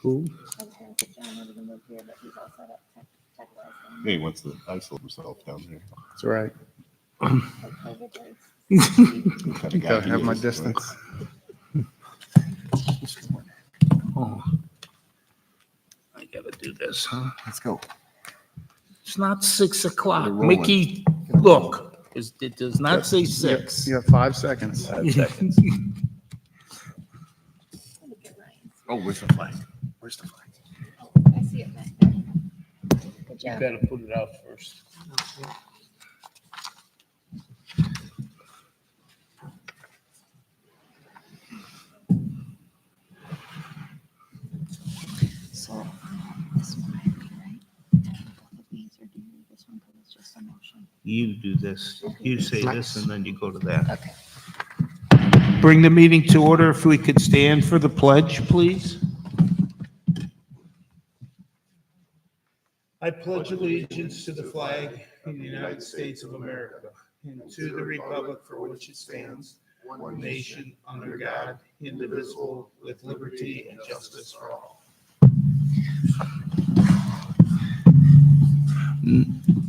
Who? Yeah, he wants to isolate himself down there. That's right. Kind of guy Gotta he have my is. distance. Oh. I gotta do this, huh? Let's go. It's not 6 o'clock. They're rolling. Mickey, look, it does not say You 6. have 5 seconds. 5 seconds. Oh, where's the flag? Where's the flag? I see it back there. Good You job. gotta put it out first. So, this one might be right. Both of these are due to this one because it's just a motion. You do this, you say this, and then you go to that. Okay. Bring the meeting to order. If we could stand for the pledge, please. I pledge allegiance to the flag of the United States of America and to the republic for which it stands, one nation, under God, indivisible, with liberty and justice for all.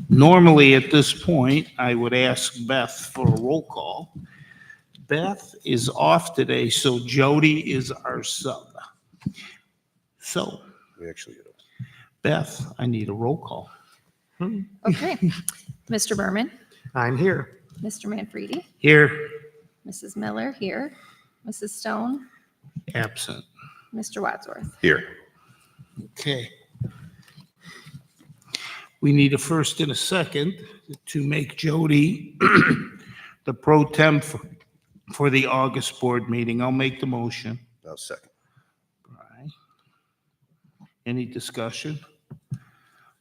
Normally, at this point, I would ask Beth for a roll call. Beth is off today, so Jody is our sub. So, We actually, Beth, I need a roll call. Okay. Mr. Berman, I'm here. Mr. Manfredi, Here, Mrs. Miller here, Mrs. Stone, absent. Mr. Wadsworth. here. Okay. We need a first and a second to make Jody the pro temp for the August board meeting. I'll make the motion. Now, second. Right. Any discussion?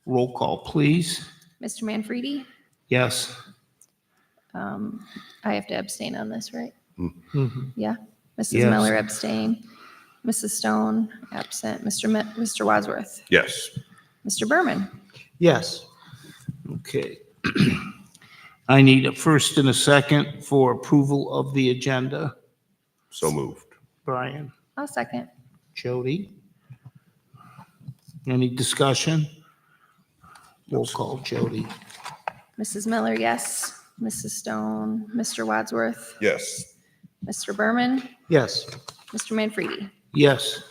Roll call, please. Mr. Manfredi, Yes. I have to abstain on this, right? Mhm. Yeah. Mrs. Yes. Miller abstain. Mrs. Stone absent. Mr. Wadsworth. Yes. Mr. Berman. Yes. Okay. I need a first and a second for approval of the agenda. So moved. Brian, I'll second. Jody. Any discussion? Roll call, Jody. Mrs. Miller, yes. Mrs. Stone, Mr. Wadsworth, Yes. Mr. Berman, Yes. Mr. Manfredi. Yes.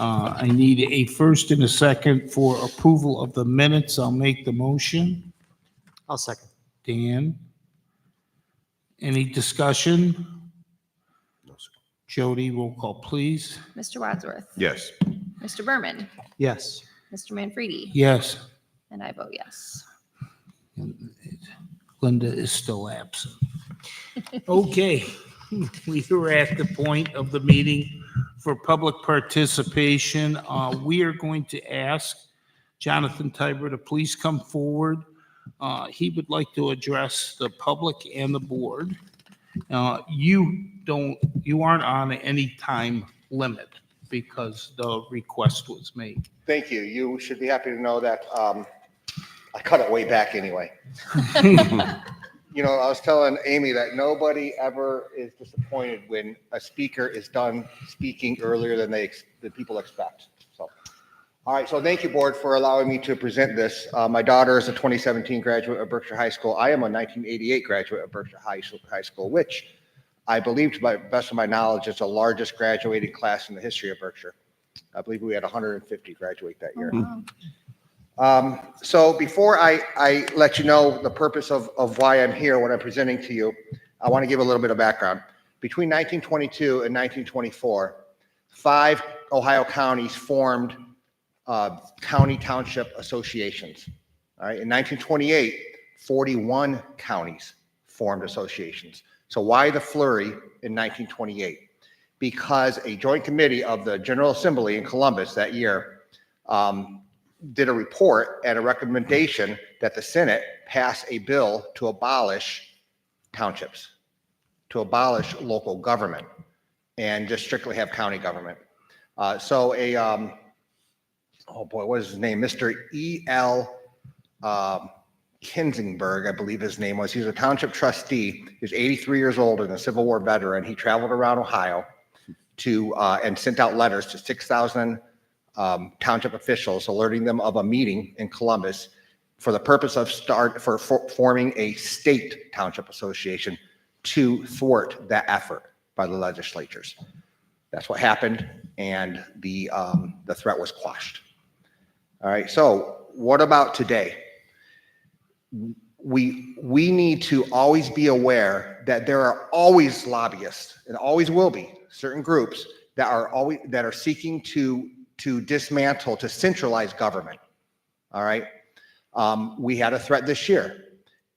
I need a first and a second for approval of the minutes. I'll make the motion. I'll second. Dan? Any discussion? No, sir. Jody, roll call, please. Mr. Wadsworth. Yes. Mr. Berman, Yes. Mr. Manfredi, Yes. and I vote yes. Linda is still absent. Okay, we are at the point of the meeting for public participation. We are going to ask Jonathan Tiber to please come forward. He would like to address the public and the board. You aren't on any time limit because the request was made. Thank you. You should be happy to know that I cut it way back anyway. You know, I was telling Amy that nobody ever is disappointed when a speaker is done speaking earlier than the people expect. So, all right. So thank you, board, for allowing me to present this. My daughter is a 2017 graduate of Berkshire High School. I am a 1988 graduate of Berkshire High School, which I believe, to the best of my knowledge, is the largest graduating class in the history of Berkshire. I believe we had 150 graduate that year. Wow. So before I let you know the purpose of why I'm here, what I'm presenting to you, I want to give a little bit of background. Between 1922 and 1924, 5 Ohio counties formed county township associations. All right. In 1928, 41 counties formed associations. So why the flurry in 1928? Because a joint committee of the General Assembly in Columbus that year did a report and a recommendation that the Senate pass a bill to abolish townships, to abolish local government, and just strictly have county government. So oh boy, what is his name? Mr. E.L. Kinzingberg, I believe his name was. He was a township trustee. He was 83 years old and a Civil War veteran. He traveled around Ohio to and sent out letters to 6,000 township officials, alerting them of a meeting in Columbus for the purpose of forming a state township association to thwart that effort by the legislatures. That's what happened, and the threat was quashed. All right, so what about today? We need to always be aware that there are always lobbyists, and always will be certain groups that are seeking to dismantle, to centralize government. All right, we had a threat this year.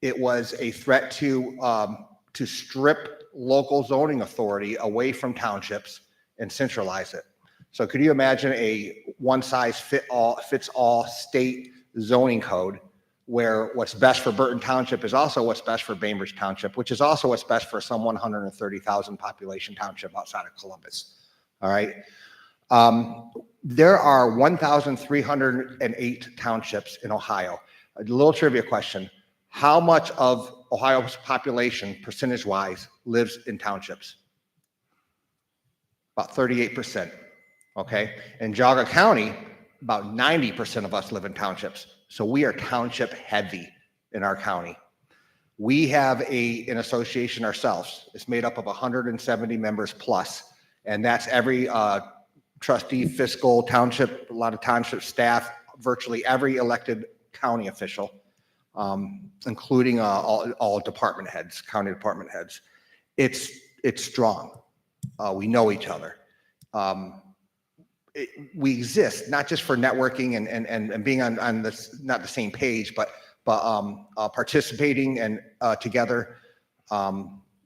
It was a threat to strip local zoning authority away from townships and centralize it. So could you imagine a one-size-fits-all state zoning code where what's best for Burton Township is also what's best for Bainbridge Township, which is also what's best for some 130,000 population township outside of Columbus? All right. There are 1,308 townships in Ohio. A little trivia question. How much of Ohio's population, percentage-wise, lives in townships? About 38%. Okay. In Geauga County, about 90% of us live in townships. So we are township heavy in our county. We have an association ourselves. It's made up of 170 members plus, and that's every trustee, fiscal, township, a lot of township staff, virtually every elected county official, including all department heads, county department heads. It's strong. We know each other. We exist not just for networking and being on this, not the same page, but participating and together,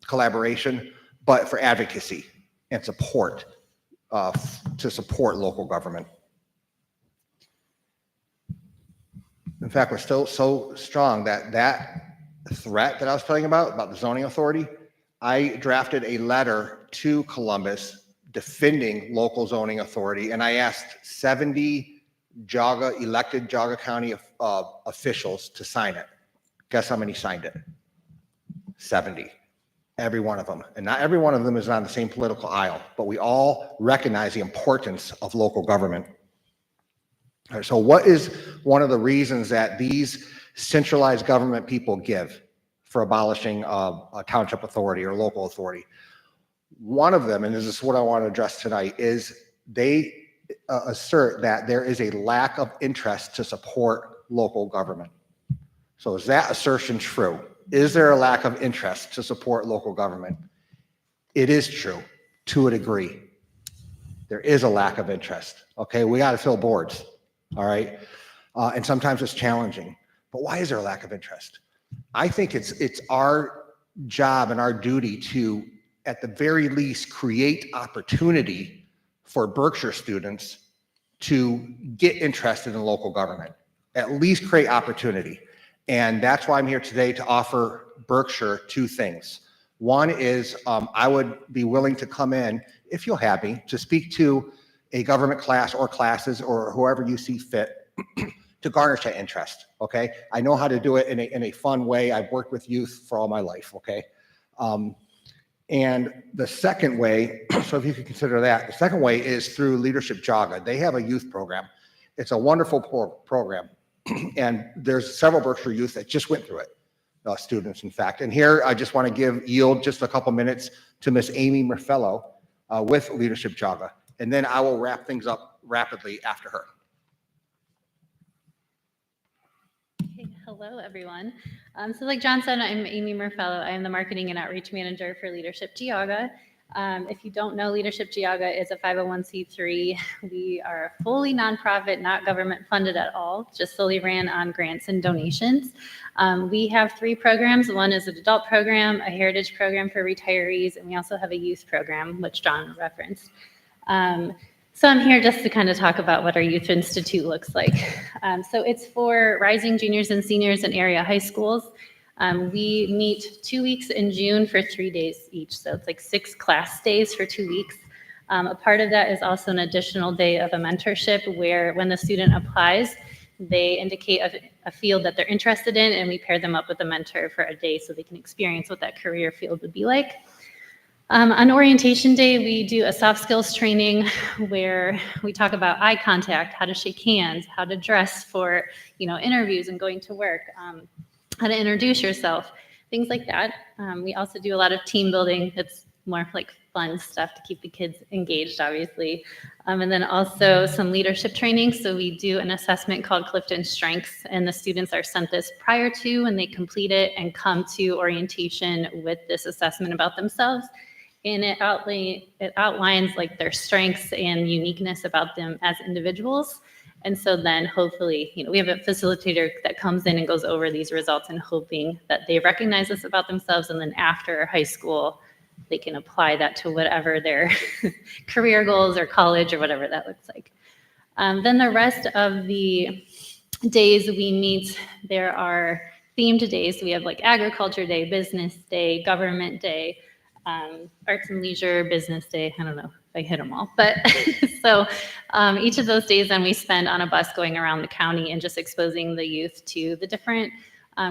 collaboration, but for advocacy and support, to support local government. In fact, we're still so strong that threat that I was telling you about the zoning authority, I drafted a letter to Columbus defending local zoning authority, and I asked 70 elected Geauga County officials to sign it. Guess how many signed it? 70. Every one of them. And not every one of them is on the same political aisle, but we all recognize the importance of local government. All right, so what is one of the reasons that these centralized government people give for abolishing a township authority or local authority? One of them, and this is what I want to address tonight, is they assert that there is a lack of interest to support local government. So is that assertion true? Is there a lack of interest to support local government? It is true to a degree. There is a lack of interest. Okay, we got to fill boards. All right, and sometimes it's challenging. But why is there a lack of interest? I think it's our job and our duty to, at the very least, create opportunity for Berkshire students to get interested in local government. At least create opportunity. And that's why I'm here today, to offer Berkshire two things. One is I would be willing to come in, if you'll have me, to speak to a government class or classes or whoever you see fit to garnish that interest, okay? I know how to do it in a fun way. I've worked with youth for all my life, okay? And the second way, so if you could consider that, the second way is through Leadership Geauga. They have a youth program. It's a wonderful program. And there's several Berkshire youth that just went through it, students, in fact. And here, I just want to yield just a couple minutes to Miss Amy Murfello with Leadership Geauga. And then I will wrap things up rapidly after her. Okay, hello, everyone. So like John said, I'm Amy Murfello. I am the Marketing and Outreach Manager for Leadership Geauga. If you don't know, Leadership Geauga is a 501c3. We are a fully nonprofit, not government funded at all, just solely ran on grants and donations. We have 3 programs. One is an adult program, a heritage program for retirees, and we also have a youth program, which John referenced. So I'm here just to kind of talk about what our Youth Institute looks like. So it's for rising juniors and seniors in area high schools. We meet 2 weeks in June for 3 days each. So it's like 6 class days for 2 weeks. A part of that is also an additional day of a mentorship where when the student applies, They indicate a field that they're interested in, and we pair them up with a mentor for a day so they can experience what that career field would be like. On orientation day, we do a soft skills training where we talk about eye contact, how to shake hands, how to dress for, interviews and going to work, how to introduce yourself, things like that. We also do a lot of team building. It's more like fun stuff to keep the kids engaged, obviously. And then also some leadership training. So we do an assessment called Clifton Strengths, and the students are sent this prior to, and they complete it and come to orientation with this assessment about themselves. And it outlines like their strengths and uniqueness about them as individuals. And so then hopefully, we have a facilitator that comes in and goes over these results and hoping that they recognize this about themselves. And then after high school, they can apply that to whatever their career goals or college or whatever that looks like. Then the rest of the days we meet, there are themed days. We have like agriculture day, business day, government day, arts and leisure, business day. I don't know if I hit them all, but so each of those days then we spend on a bus going around the county and just exposing the youth to the different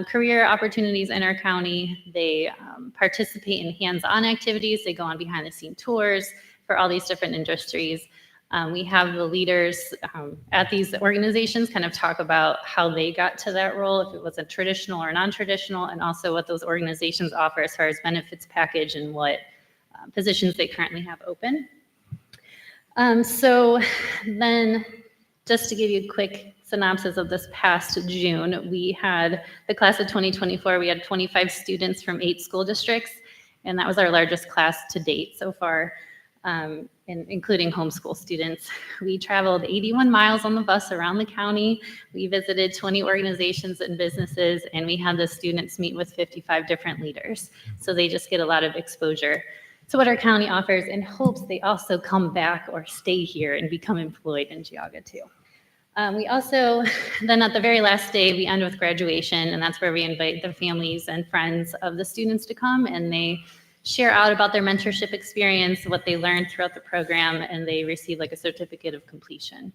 career opportunities in our county. They participate in hands-on activities. They go on behind-the-scene tours for all these different industries. We have the leaders at these organizations kind of talk about how they got to that role, if it was a traditional or non-traditional, and also what those organizations offer as far as benefits package and what positions they currently have open. So then just to give you a quick synopsis of this past June, we had the class of 2024, we had 25 students from 8 school districts, and that was our largest class to date so far, including homeschool students. We traveled 81 miles on the bus around the county. We visited 20 organizations and businesses, and we had the students meet with 55 different leaders. So they just get a lot of exposure to what our county offers in hopes they also come back or stay here and become employed in Geauga too. We also, then at the very last day, we end with graduation, and that's where we invite the families and friends of the students to come, and they share out about their mentorship experience, what they learned throughout the program, and they receive like a certificate of completion.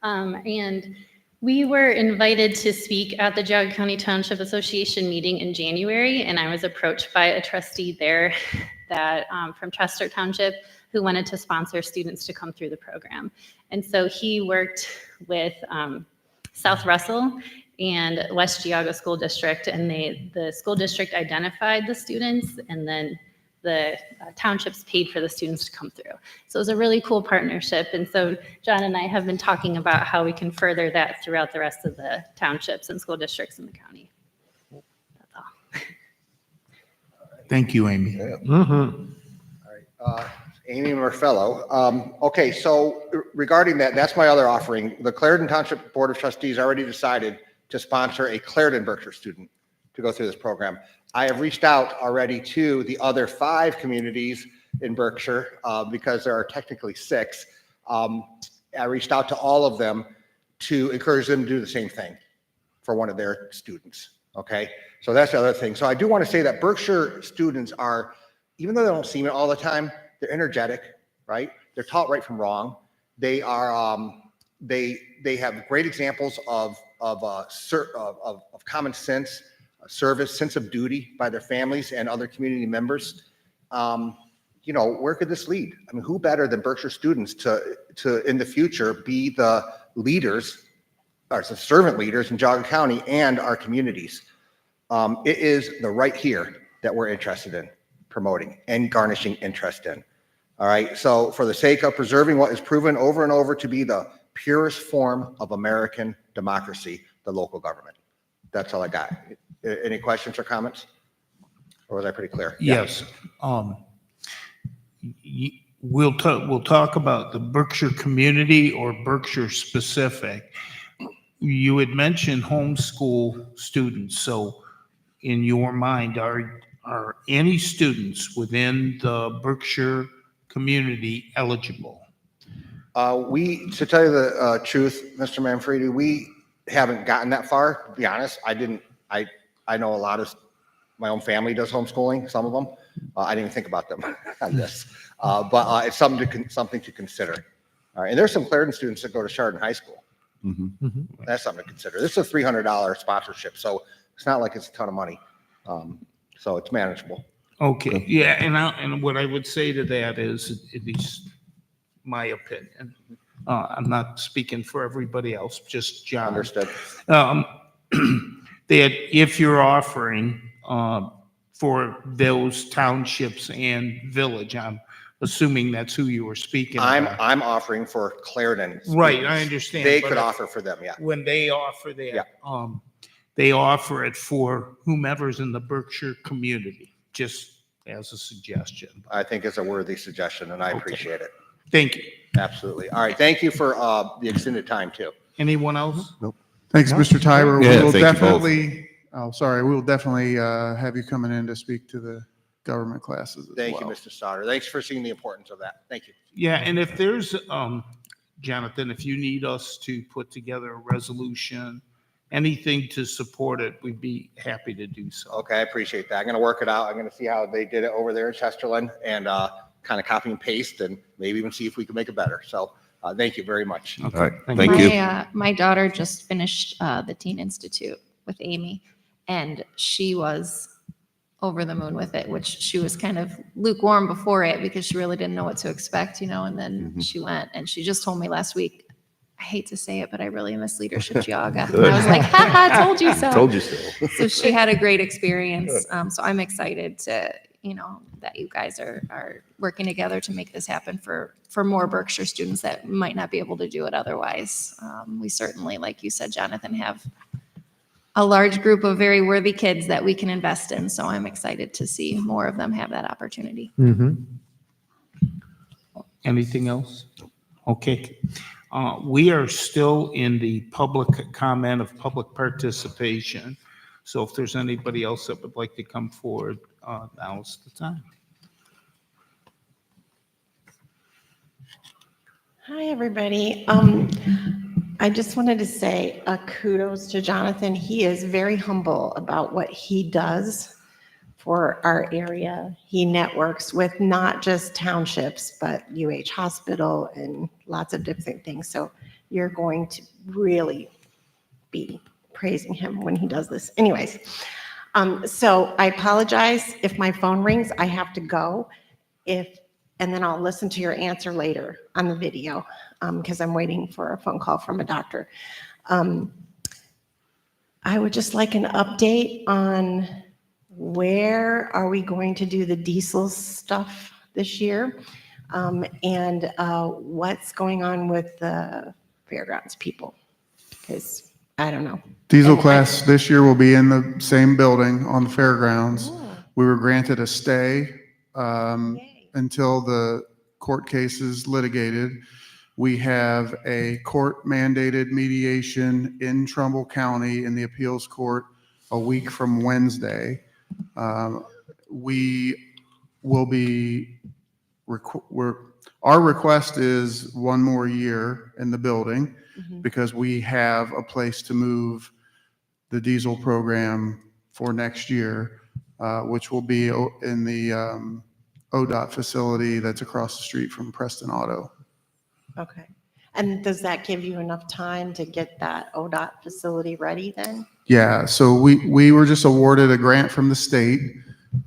And we were invited to speak at the Geauga County Township Association meeting in January, and I was approached by a trustee there that from Chester Township who wanted to sponsor students to come through the program. And so he worked with South Russell and West Geauga School District, and the school district identified the students, and then the townships paid for the students to come through. So it was a really cool partnership, and so John and I have been talking about how we can further that throughout the rest of the townships and school districts in the county. That's all. Thank you, Amy. Mm-hmm. All right, Amy Murfello. Okay, so regarding that, that's my other offering. The Clarendon Township Board of Trustees already decided to sponsor a Clarendon Berkshire student to go through this program. I have reached out already to the other 5 communities in Berkshire because there are technically 6. I reached out to all of them to encourage them to do the same thing for one of their students. Okay, so that's the other thing. So I do want to say that Berkshire students are, even though they don't seem it all the time, they're energetic, right? They're taught right from wrong. They are, they have great examples of common sense, service, sense of duty by their families and other community members. Where could this lead? I mean, who better than Berkshire students to in the future be the leaders, or the servant leaders in Geauga County and our communities? It is the right here that we're interested in promoting and garnishing interest in. All right. So for the sake of preserving what is proven over and over to be the purest form of American democracy, the local government. That's all I got. Any questions or comments? Or was I pretty clear? Yes. We'll talk about the Berkshire community or Berkshire specific. You had mentioned homeschool students. So in your mind, are any students within the Berkshire community eligible? To tell you the truth, Mr. Manfredi, we haven't gotten that far, to be honest. I know a lot of my own family does homeschooling, some of them. I didn't even think about them on this, but it's something to consider. All right, and there's some Clarendon students that go to Chardon High School. That's something to consider. This is a $300 sponsorship, so it's not like it's a ton of money. So it's manageable. Okay, yeah, and what I would say to that is, at least my opinion, I'm not speaking for everybody else, just John. Understood. That if you're offering for those townships and village, I'm assuming that's who you were speaking about. I'm offering for Clarendon. Right, students. I understand. They but could if- offer for them, yeah. When they offer Yeah. that, they offer it for whomever's in the Berkshire community, just as a suggestion. I think it's a worthy suggestion, and I Okay. appreciate it. Thank you. Absolutely. All right, thank you for the extended time, too. Anyone else? Thanks, Mr. Tyber. Yeah, We will thank you both. definitely, we will definitely have you coming in to speak to the government classes as Thank you, well. Mr. Stoddard. Thanks for seeing the importance of that. Thank you. Yeah, and if there's, Jonathan, if you need us to put together a resolution, anything to support it, we'd be happy to do so. Okay, I appreciate that. I'm going to work it out. I'm going to see how they did it over there in Chesterland and kind of copy and paste and maybe even see if we can make it better. So thank you very much. Okay, All right, thank thank you. you. My daughter just finished the Teen Institute with Amy, and she was over the moon with it, which she was kind of lukewarm before it because she really didn't know what to expect, and then she went, and she just told me last week, I hate to say it, but I really miss Leadership Geauga. And I was like, ha, told you so. Told you so. So she had a great experience. So I'm excited to, that you guys are working together to make this happen for more Berkshire students that might not be able to do it otherwise. We certainly, like you said, Jonathan, have a large group of very worthy kids that we can invest in. So I'm excited to see more of them have that opportunity. Anything else? Okay. We are still in the public comment of public participation. So if there's anybody else that would like to come forward, now's the time. Hi, everybody. I just wanted to say a kudos to Jonathan. He is very humble about what he does for our area. He networks with not just townships, but UH Hospital and lots of different things. So you're going to really be praising him when he does this. Anyways, so I apologize if my phone rings. I have to go. And then I'll listen to your answer later on the video because I'm waiting for a phone call from a doctor. I would just like an update on where are we going to do the diesel stuff this year, and what's going on with the fairgrounds people, because I don't know. Diesel And class this year will be in the same building on the fairgrounds. We were granted a stay Yay. until the court case is litigated. We have a court mandated mediation in Trumbull County in the appeals court a week from Wednesday. We will be, our request is one more year in the building because we have a place to move the diesel program for next year, which will be in the ODOT facility that's across the street from Preston Auto. Okay. And does that give you enough time to get that ODOT facility ready then? Yeah, so we were just awarded a grant from the state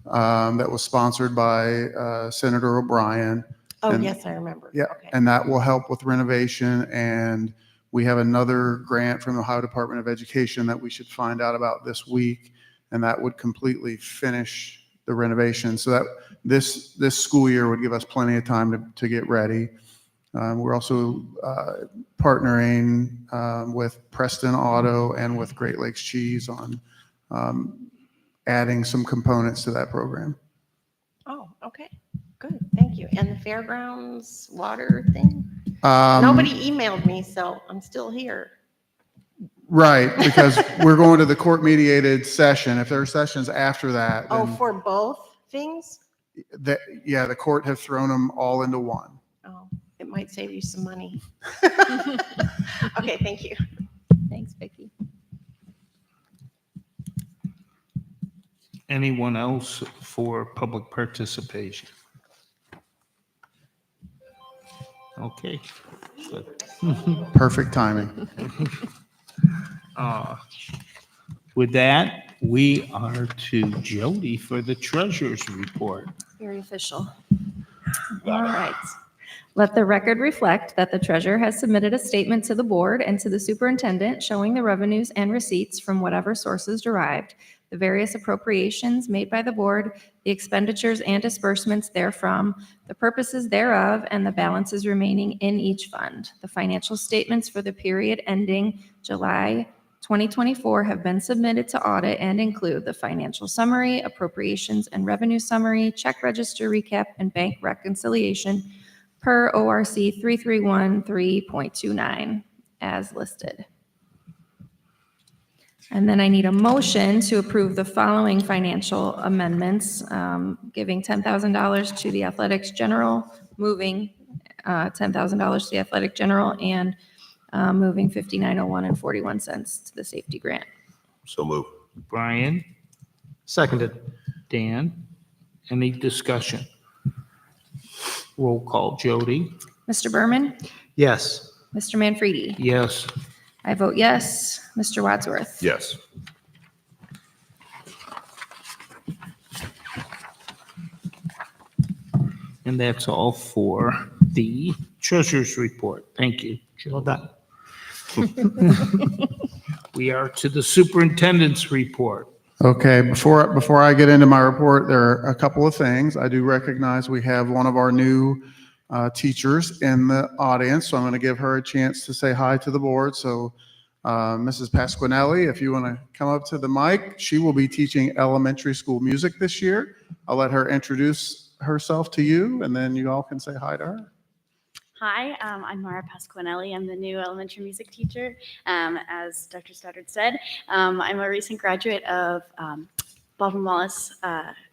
that was sponsored by Senator O'Brien. Oh, And- yes, I remember. Yeah, Okay. and that will help with renovation. And we have another grant from the Ohio Department of Education that we should find out about this week. And that would completely finish the renovation. So that this school year would give us plenty of time to get ready. We're also partnering with Preston Auto and with Great Lakes Cheese on adding some components to that program. Oh, okay. Good. Thank you. And the fairgrounds water thing? Um, Nobody emailed me, so I'm still here. Right, because we're going to the court mediated session. If there are sessions after that, Oh, then for both things? the court have thrown them all into one. Oh, it might save you some money. Okay, thank you. Thanks, Vicki. Anyone else for public participation? Okay, good. Perfect timing. With that, we are to Jody for the treasurer's report. Very official. All right. Let the record reflect that the treasurer has submitted a statement to the board and to the superintendent showing the revenues and receipts from whatever sources derived, the various appropriations made by the board, the expenditures and disbursements therefrom, the purposes thereof, and the balances remaining in each fund. The financial statements for the period ending July 2024 have been submitted to audit and include the financial summary, appropriations and revenue summary, check register recap, and bank reconciliation per ORC 3313.29 as listed. And then I need a motion to approve the following financial amendments, giving $10,000 to the athletics general, moving $10,000 to the athletic general, and moving 5901 and 41 cents to the safety grant. So move. Brian, Seconded. Dan, any discussion? Roll call, Jody. Mr. Berman, Yes. Mr. Manfredi, Yes. I vote yes. Mr. Wadsworth. Yes. And that's all for the treasurer's report. Thank you. Well done. We are to the superintendent's report. Okay, before I get into my report, there are a couple of things. I do recognize we have one of our new teachers in the audience, so I'm going to give her a chance to say hi to the board. So Mrs. Pasquinelli, if you want to come up to the mic, she will be teaching elementary school music this year. I'll let her introduce herself to you, and then you all can say hi to her. Hi, I'm Mara Pasquinelli. I'm the new elementary music teacher. As Dr. Stoddard said, I'm a recent graduate of Baldwin Wallace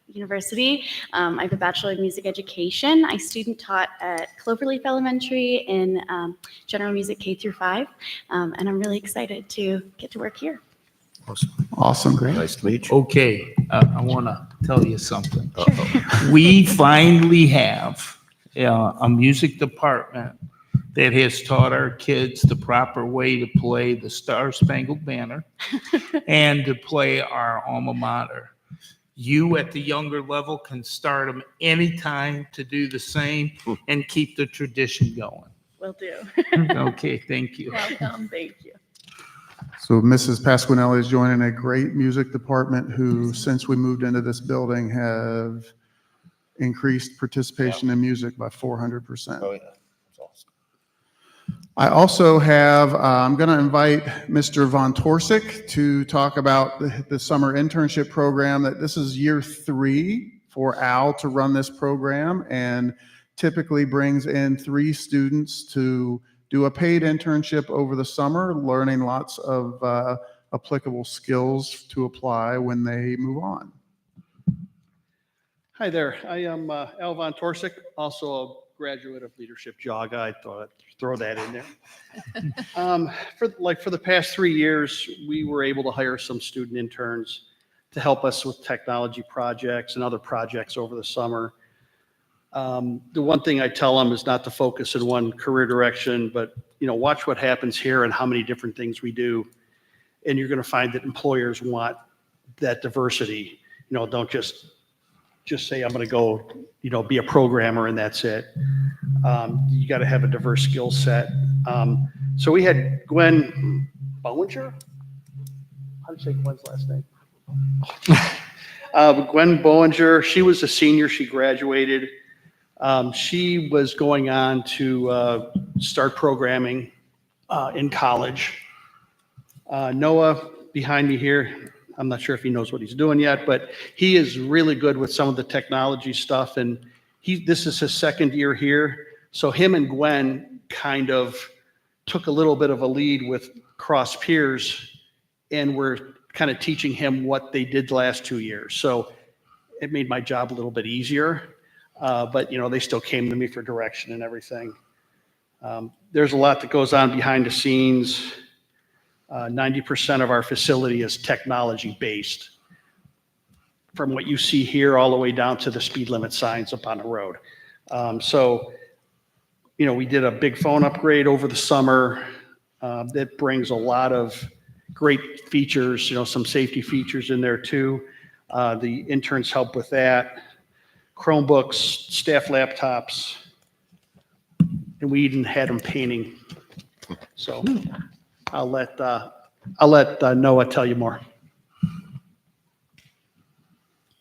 University. I have a Bachelor of Music Education. I student taught at Cloverleaf Elementary in general music K through 5, and I'm really excited to get to work here. Awesome. Great. Nice to meet you. Okay, I want to tell you something. We finally have a music department that has taught our kids the proper way to play the Star Spangled Banner and to play our alma mater. You at the younger level can start them anytime to do the same and keep the tradition going. Will do. Okay, thank you. Welcome. Thank you. So Mrs. Pasquinelli is joining a great music department who, since we moved into this building, have increased participation in music by 400%. Oh, yeah. That's awesome. I also have, I'm going to invite Mr. Von Torsick to talk about the summer internship program. That this is year 3 for Al to run this program, and typically brings in 3 students to do a paid internship over the summer, learning lots of applicable skills to apply when they move on. Hi there. I am Al Von Torsick, also a graduate of Leadership Geauga. I thought I'd throw that in there. For the past 3 years, we were able to hire some student interns to help us with technology projects and other projects over the summer. The one thing I tell them is not to focus in one career direction, but watch what happens here and how many different things we do. And you're going to find that employers want that diversity. Don't just say, I'm going to go, be a programmer and that's it. You got to have a diverse skill set. So we had Gwen Bowinger. How do you say Gwen's last name? Gwen Bowinger. She was a senior. She graduated. She was going on to start programming in college. Noah behind me here, I'm not sure if he knows what he's doing yet, but he is really good with some of the technology stuff. And this is his second year here. So him and Gwen kind of took a little bit of a lead with cross peers, and we're kind of teaching him what they did the last 2 years. So it made my job a little bit easier. But they still came to me for direction and everything. There's a lot that goes on behind the scenes. 90% of our facility is technology based, from what you see here all the way down to the speed limit signs up on the road. So we did a big phone upgrade over the summer. That brings a lot of great features, some safety features in there too. The interns help with that. Chromebooks, staff laptops, and we even had them painting. So I'll let Noah tell you more.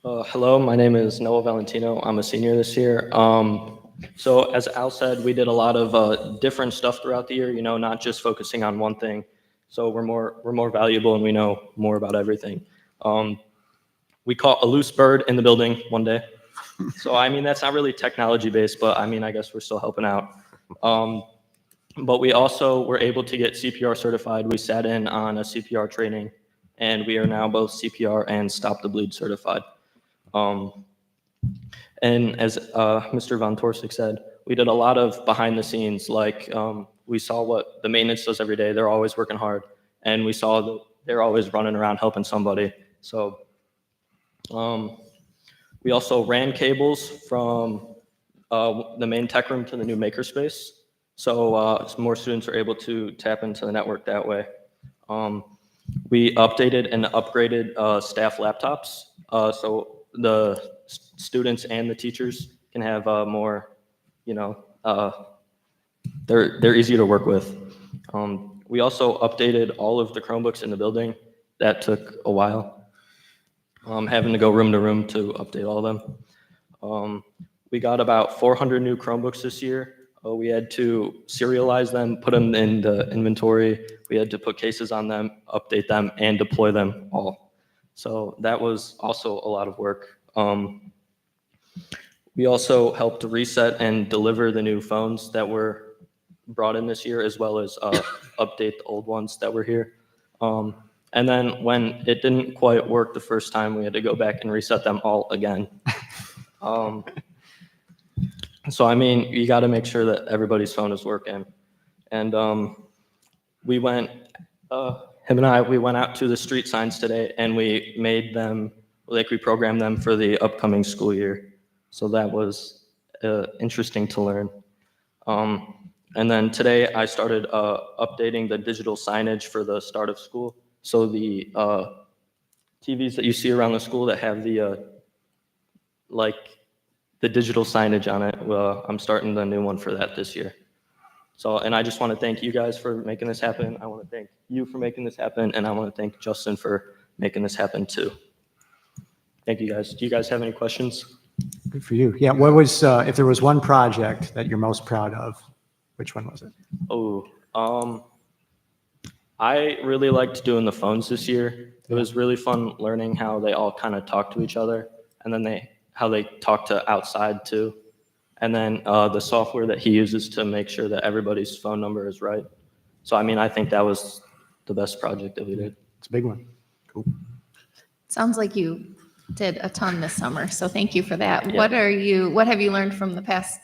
Hello, my name is Noah Valentino. I'm a senior this year. So as Al said, we did a lot of different stuff throughout the year, not just focusing on one thing. So we're more valuable and we know more about everything. We caught a loose bird in the building one day. So, that's not really technology based, but I guess we're still helping out. But we also were able to get CPR certified. We sat in on a CPR training and we are now both CPR and Stop the Bleed certified. And as Mr. Von Torsik said, we did a lot of behind the scenes, like we saw what the maintenance does every day. They're always working hard. And we saw that they're always running around helping somebody. So we also ran cables from the main tech room to the new makerspace. So more students are able to tap into the network that way. We updated and upgraded staff laptops. So the students and the teachers can have more, they're easy to work with. We also updated all of the Chromebooks in the building. That took a while. Having to go room to room to update all of them. We got about 400 new Chromebooks this year. We had to serialize them, put them in the inventory. We had to put cases on them, update them, and deploy them all. So that was also a lot of work. We also helped reset and deliver the new phones that were brought in this year, as well as update the old ones that were here. And then when it didn't quite work the first time, we had to go back and reset them all again. So, you got to make sure that everybody's phone is working. And we went, him and I, we went out to the street signs today and we made them, we programmed them for the upcoming school year. So that was interesting to learn. And then today I started updating the digital signage for the start of school. So the TVs that you see around the school that have the the digital signage on it, I'm starting the new one for that this year. So, and I just want to thank you guys for making this happen. I want to thank you for making this happen, and I want to thank Justin for making this happen too. Thank you guys. Do you guys have any questions? Good for you. Yeah, what was, if there was one project that you're most proud of, which one was it? Oh, I really liked doing the phones this year. It was really fun learning how they all kind of talk to each other, and then how they talk to outside too. And then the software that he uses to make sure that everybody's phone number is right. So, I think that was the best project that we did. It's a big one. Cool. Sounds like you did a ton this summer, so thank you for that. Yeah. What have you learned from the past,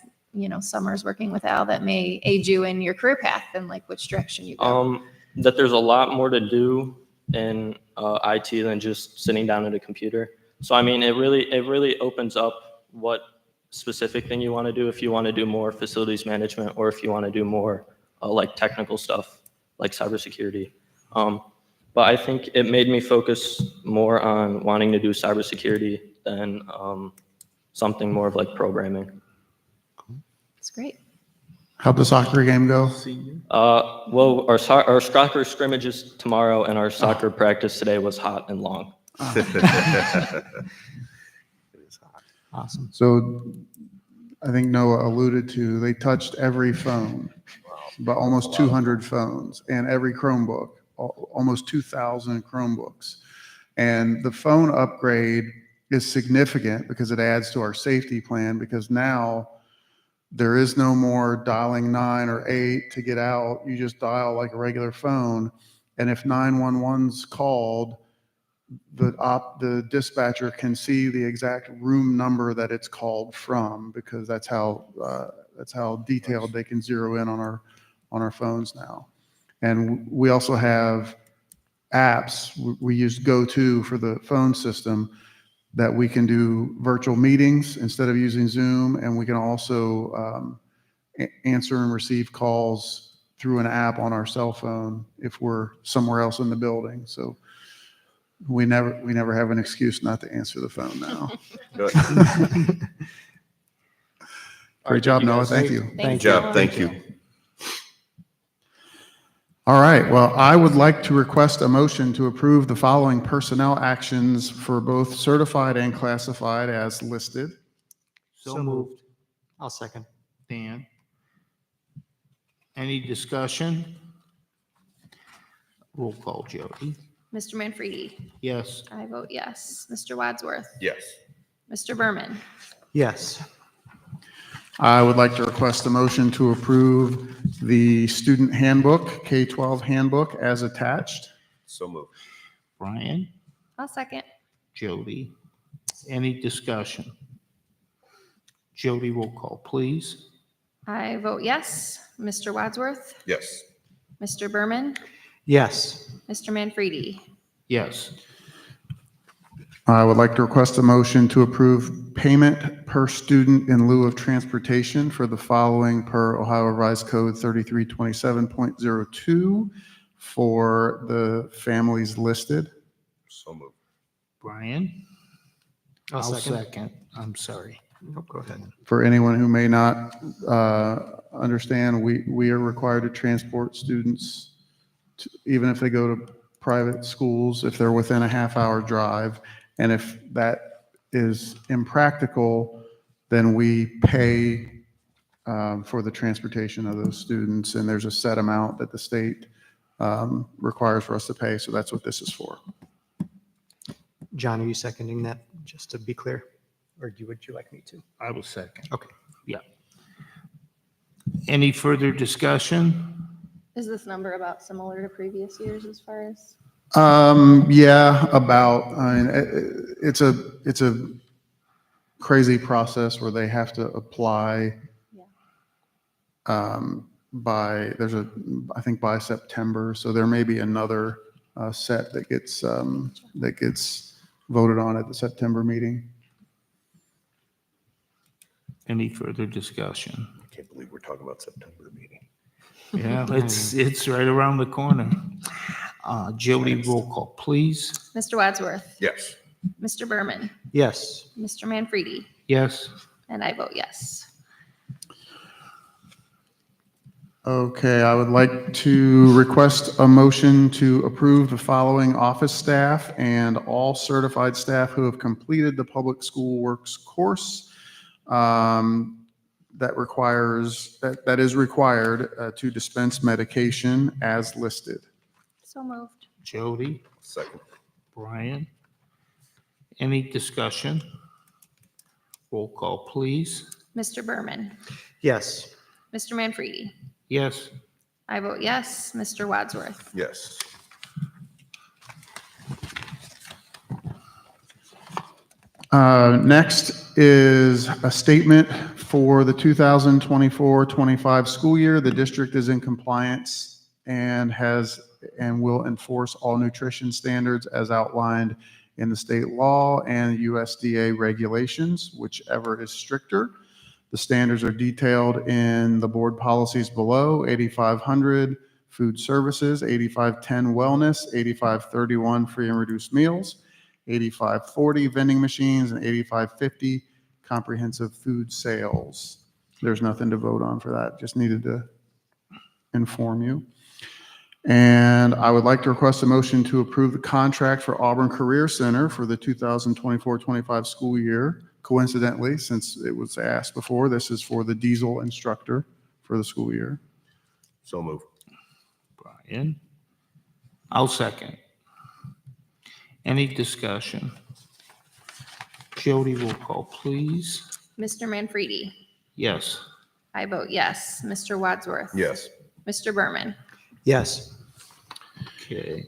summers working with Al that may aid you in your career path and which direction you go? That there's a lot more to do in IT than just sitting down at a computer. So, it really opens up what specific thing you want to do, if you want to do more facilities management or if you want to do more technical stuff like cybersecurity. But I think it made me focus more on wanting to do cybersecurity than something more of programming. It's great. How'd the soccer game go? Well, our soccer scrimmage is tomorrow and our soccer practice today was hot and long. Awesome. So I think Noah alluded to, they touched every phone, about almost 200 phones, and every Chromebook, almost 2,000 Chromebooks. And the phone upgrade is significant because it adds to our safety plan, because now there is no more dialing 9 or 8 to get out. You just dial like a regular phone. And if 911's called, the dispatcher can see the exact room number that it's called from, because that's how detailed they can zero in on our phones now. And we also have apps. We use GoTo for the phone system, that we can do virtual meetings instead of using Zoom, and we can also answer and receive calls through an app on our cell phone if we're somewhere else in the building. So we never have an excuse not to answer the phone now. Good. Great job, Noah. Thank you. Good job. Thank you. All right. Well, I would like to request a motion to approve the following personnel actions for both certified and classified as listed. So moved. I'll second. Dan. Any discussion? Roll call, Jody. Mr. Manfredi? Yes. I vote yes. Mr. Wadsworth? Yes. Mr. Berman? Yes. I would like to request a motion to approve the student handbook, K-12 handbook, as attached. So moved. Brian, I'll second. Jody. Any discussion? Jody, roll call, please. I vote yes. Mr. Wadsworth? Yes. Mr. Berman? Yes. Mr. Manfredi? Yes. I would like to request a motion to approve payment per student in lieu of transportation for the following per Ohio Revised Code 3327.02 for the families listed. So moved. Brian? I'll second. Second. I'm sorry. Oh, go ahead. For anyone who may not understand, we are required to transport students, even if they go to private schools, if they're within a half-hour drive. And if that is impractical, then we pay for the transportation of those students. And there's a set amount that the state requires for us to pay. So that's what this is for. John, are you seconding that, just to be clear? Or would you like me to? I will second. Okay. Yeah. Any further discussion? Is this number about similar to previous years as far as? Yeah, about, I mean, it's a crazy process where they have to apply by by September. So there may be another set that gets voted on at the September meeting. Any further discussion? I can't believe we're talking about September meeting. Yeah, it's right around the corner. Jody, roll call, please. Mr. Wadsworth? Yes. Mr. Berman? Yes. Mr. Manfredi? Yes. And I vote yes. Okay, I would like to request a motion to approve the following office staff and all certified staff who have completed the Public School Works course that is required to dispense medication as listed. So moved. Jody, Second. Brian. Any discussion? Roll call, please. Mr. Berman? Yes. Mr. Manfredi? Yes. I vote yes. Mr. Wadsworth? Yes. Next is a statement for the 2024-25 school year. The district is in compliance and will enforce all nutrition standards as outlined in the state law and USDA regulations, whichever is stricter. The standards are detailed in the board policies below: 8500 food services, 8510 wellness, 8531 free and reduced meals, 8540 vending machines, and 8550 comprehensive food sales. There's nothing to vote on for that, just needed to inform you. And I would like to request a motion to approve the contract for Auburn Career Center for the 2024-25 school year. Coincidentally, since it was asked before, this is for the diesel instructor for the school year. So moved. Brian. I'll second. Any discussion? Jody, roll call, please. Mr. Manfredi? Yes. I vote yes. Mr. Wadsworth? Yes. Mr. Berman? Yes. Okay.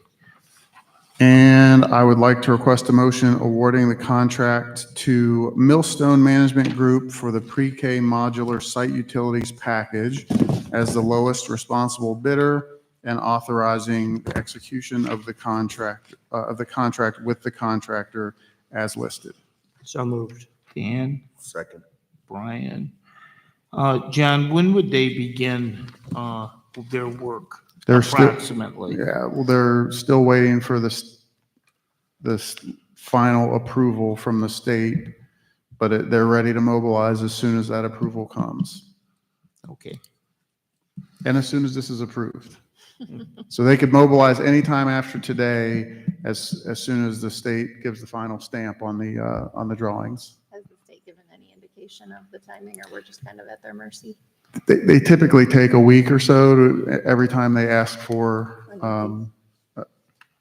And I would like to request a motion awarding the contract to Millstone Management Group for the pre-K modular site utilities package as the lowest responsible bidder and authorizing the execution of the contract with the contractor as listed. So moved. Dan, Second. Brian. John, when would they begin their work They're still- approximately? Yeah, well, they're still waiting for this final approval from the state, but they're ready to mobilize as soon as that approval comes. Okay. And as soon as this is approved. So they could mobilize anytime after today, as soon as the state gives the final stamp on the drawings. Has the state given any indication of the timing, or we're just kind of at their mercy? They typically take a week or so every time they ask for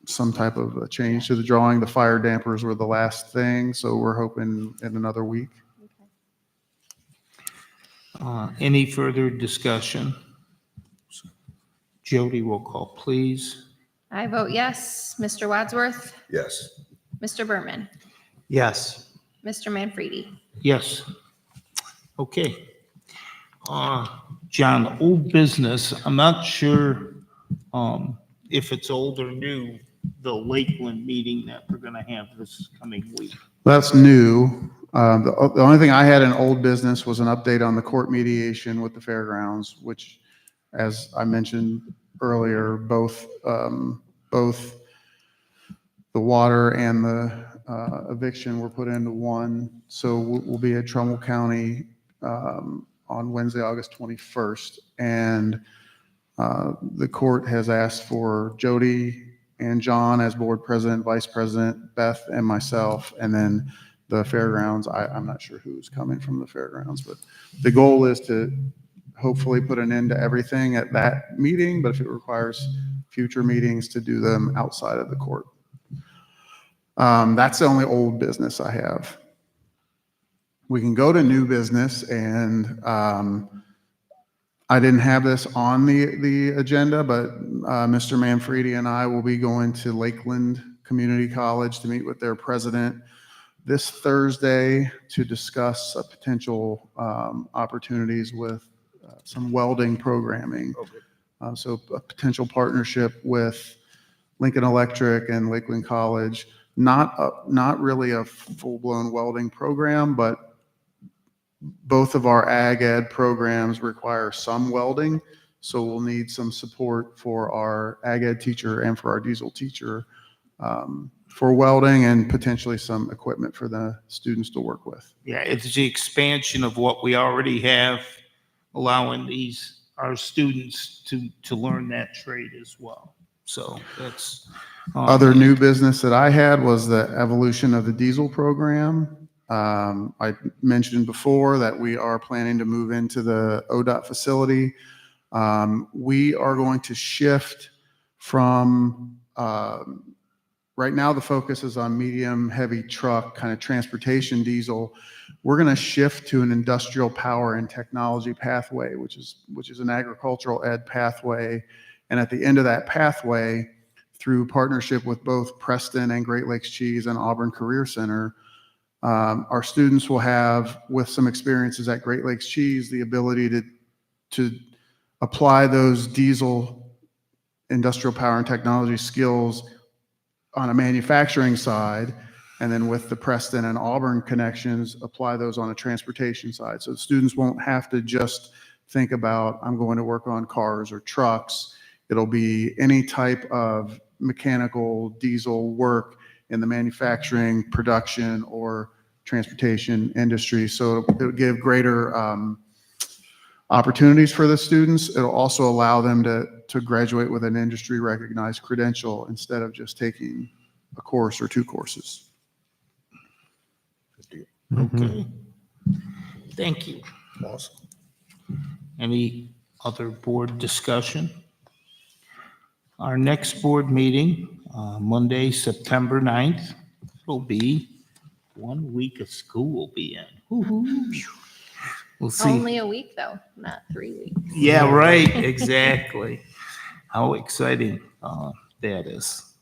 some type of a change to the drawing. The fire dampers were the last thing, so we're hoping in another week. Any further discussion? Jody, roll call, please. I vote yes. Mr. Wadsworth, Yes. Mr. Berman, Yes. Mr. Manfredi. Yes. Okay. John, old business, I'm not sure if it's old or new, the Lakeland meeting that we're going to have this coming week. That's new. The only thing I had in old business was an update on the court mediation with the fairgrounds, which, as I mentioned earlier, both the water and the eviction were put into one. So we'll be at Trumbull County on Wednesday, August 21st. And the court has asked for Jody and John as board president, vice president, Beth and myself, and then the fairgrounds. I'm not sure who's coming from the fairgrounds, but the goal is to hopefully put an end to everything at that meeting, but if it requires future meetings, to do them outside of the court. That's the only old business I have. We can go to new business, and I didn't have this on the agenda, but Mr. Manfredi and I will be going to Lakeland Community College to meet with their president this Thursday to discuss potential opportunities with some welding programming. So a potential partnership with Lincoln Electric and Lakeland College. Not really a full-blown welding program, but both of our ag ed programs require some welding. So we'll need some support for our ag ed teacher and for our diesel teacher for welding, and potentially some equipment for the students to work with. Yeah, it's the expansion of what we already have, allowing our students to learn that trade as well. So that's Other new business that I had was the evolution of the diesel program. I mentioned before that we are planning to move into the ODOT facility. We are going to shift from right now, the focus is on medium heavy truck kind of transportation diesel. We're going to shift to an industrial power and technology pathway, which is an agricultural ed pathway. And at the end of that pathway, through partnership with both Preston and Great Lakes Cheese and Auburn Career Center, our students will have, with some experiences at Great Lakes Cheese, the ability to apply those diesel industrial power and technology skills on a manufacturing side, and then with the Preston and Auburn connections, apply those on a transportation side. So students won't have to just think about, I'm going to work on cars or trucks. It'll be any type of mechanical diesel work in the manufacturing, production, or transportation industry. So it'll give greater opportunities for the students. It'll also allow them to graduate with an industry recognized credential instead of just taking a course or two courses. okay. Thank you. Awesome. Any other board discussion? Our next board meeting, Monday, September 9th, will be 1 week of school will be in. Woo-hoo. We'll see. Only a week though, not 3 weeks. Yeah, right, exactly. How exciting that is.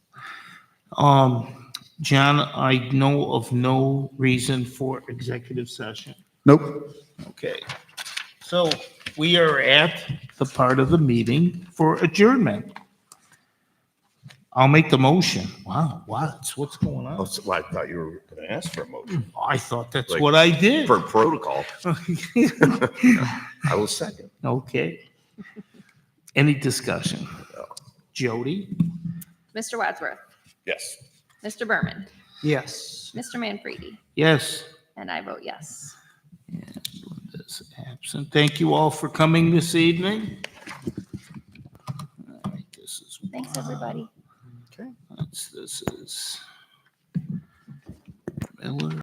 John, I know of no reason for executive session. Nope. Okay. So we are at the part of the meeting for adjournment. I'll make the motion. Wow, what's going Oh, on? so I thought you were going to ask for a motion I thought that's Like, what I did. for protocol. I will second. Okay. Any discussion? Jody? Mr. Wadsworth, Yes. Mr. Berman, Yes. Mr. Manfredi, Yes. and I vote yes. Linda's absent. Thank you all for coming this evening. All right, this is Thanks, everybody. this is Miller.